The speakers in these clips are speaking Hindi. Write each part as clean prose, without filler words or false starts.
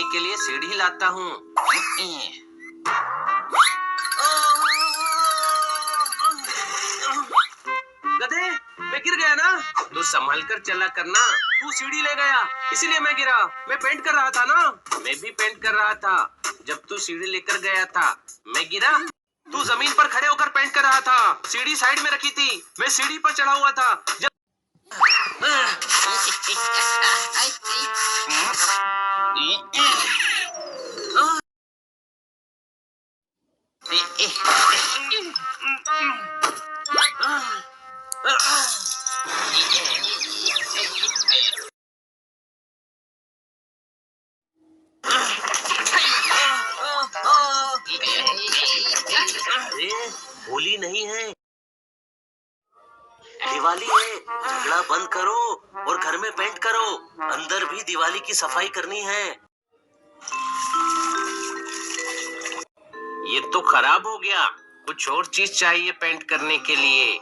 के लिए सीढ़ी लाता हूँ। गधे, मैं गिर गया ना? तू संभल कर चला करना। तू सीढ़ी ले गया, इसीलिए मैं गिरा। मैं पेंट कर रहा था ना। मैं भी पेंट कर रहा था। जब तू सीढ़ी लेकर गया था, मैं गिरा। तू जमीन पर खड़े होकर पेंट कर रहा था। सीढ़ी साइड में रखी थी। मैं सीढ़ी पर चढ़ा हुआ था। जब होली नहीं है, दिवाली है। झगड़ा बंद करो और घर में पेंट करो। अंदर भी दिवाली की सफाई करनी है। ये तो खराब हो गया। कुछ और चीज चाहिए पेंट करने के लिए।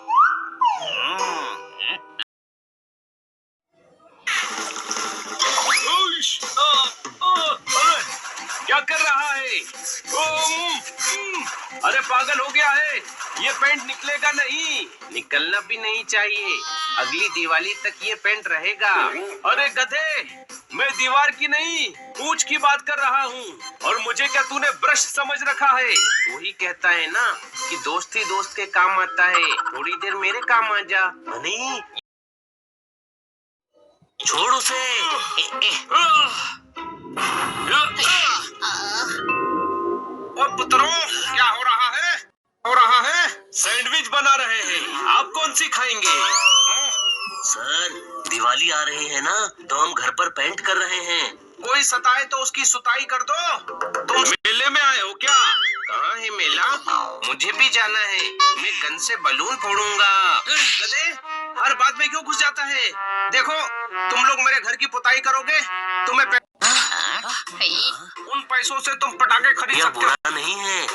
क्या कर रहा है? अरे पागल हो गया है। ये पेंट निकलेगा नहीं। निकलना भी नहीं चाहिए। अगली दिवाली तक ये पेंट रहेगा। अरे गधे, मैं दीवार की नहीं पूंछ की बात कर रहा हूँ। और मुझे क्या तूने ब्रश समझ रखा है? तू ही कहता है ना कि दोस्त ही दोस्त के काम आता है। थोड़ी देर मेरे काम आ जा। नहीं, छोड़ उसे। और पुत्रों, क्या हो रहा है? सैंडविच बना रहे हैं। आप कौन सी खाएंगे? सर, दिवाली आ रही है ना, तो हम घर पर पेंट कर रहे हैं। कोई सताए तो उसकी सुताई कर दो। तुम मेले में आए हो क्या? कहाँ है मेला? मुझे भी जाना है। मैं गन से बलून फोड़ूंगा। गधे, हर बात में क्यों घुस जाता है? देखो, तुम लोग मेरे घर की पुताई करोगे, तुम्हें उन पैसों से तुम पटाखे खरीद सकते हो। बुरा नहीं है।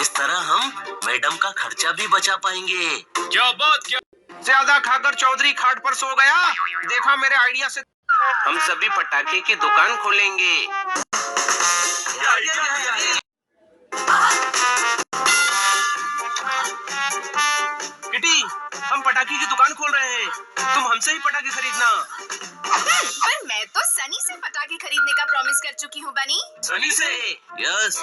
इस तरह हम मैडम का खर्चा भी बचा पाएंगे। क्या बात, क्या ज्यादा खाकर चौधरी खाट पर सो गया। देखा मेरे आइडिया से हम सभी पटाखे की दुकान खोलेंगे। किटी, हम पटाखे की दुकान खोल रहे हैं। तुम हमसे ही पटाखे खरीदना। पर मैं तो सनी से पटाखे खरीदने का प्रॉमिस कर चुकी हूँ बनी। सनी से? यस।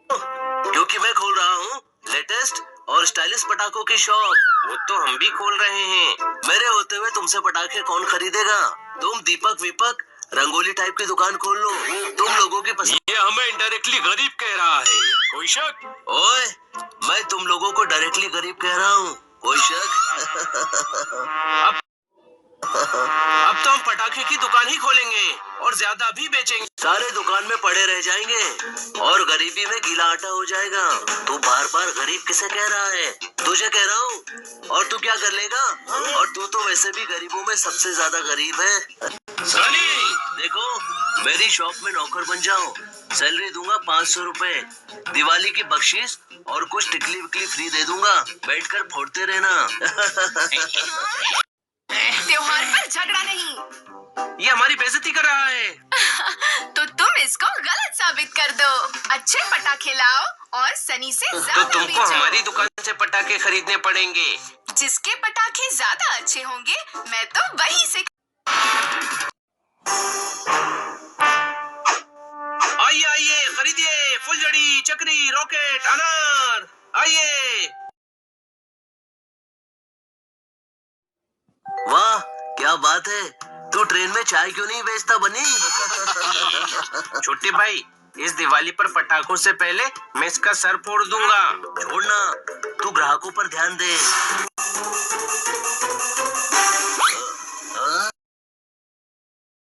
क्योंकि मैं खोल रहा हूँ लेटेस्ट और स्टाइलिश पटाखों की शॉप। वो तो हम भी खोल रहे हैं। मेरे होते हुए तुमसे पटाखे कौन खरीदेगा? तुम दीपक विपक रंगोली टाइप की दुकान खोल लो। तुम लोगों की पसंद। ये हमें इनडायरेक्टली गरीब कह रहा है। कोई शक? ओए, मैं तुम लोगों को डायरेक्टली गरीब कह रहा हूँ। कोई शक? अब तो हम पटाखे की दुकान ही खोलेंगे और ज्यादा भी बेचेंगे। सारे दुकान में पड़े रह जाएंगे और गरीबी में गीला आटा हो जाएगा। तू बार बार गरीब किसे कह रहा है? तुझे कह रहा हूँ। और तू क्या कर लेगा? और तू तो वैसे भी गरीबों में सबसे ज्यादा गरीब है। सनी, देखो, मेरी शॉप में नौकर बन जाओ। सैलरी दूंगा 500 रुपए। दिवाली की बख्शीश और कुछ टिकली विकली फ्री दे दूंगा। बैठकर फोड़ते रहना। त्योहार पर झगड़ा नहीं। ये हमारी बेइज्जती कर रहा है। तो तुम इसको गलत साबित कर दो। अच्छे पटाखे लाओ और सनी से तो ज्यादा तुमको बेचो। हमारी दुकान से पटाखे खरीदने पड़ेंगे। जिसके पटाखे ज्यादा अच्छे होंगे, मैं तो वही से। आइए आइए, खरीदिए। फुलझड़ी, चक्री, रॉकेट, अनार। आइए। वाह, क्या बात है। तू ट्रेन में चाय क्यों नहीं बेचता बनी? छोटे भाई, इस दिवाली पर पटाखों से पहले मैं इसका सर फोड़ दूंगा। छोड़ना, तू ग्राहकों पर ध्यान दे।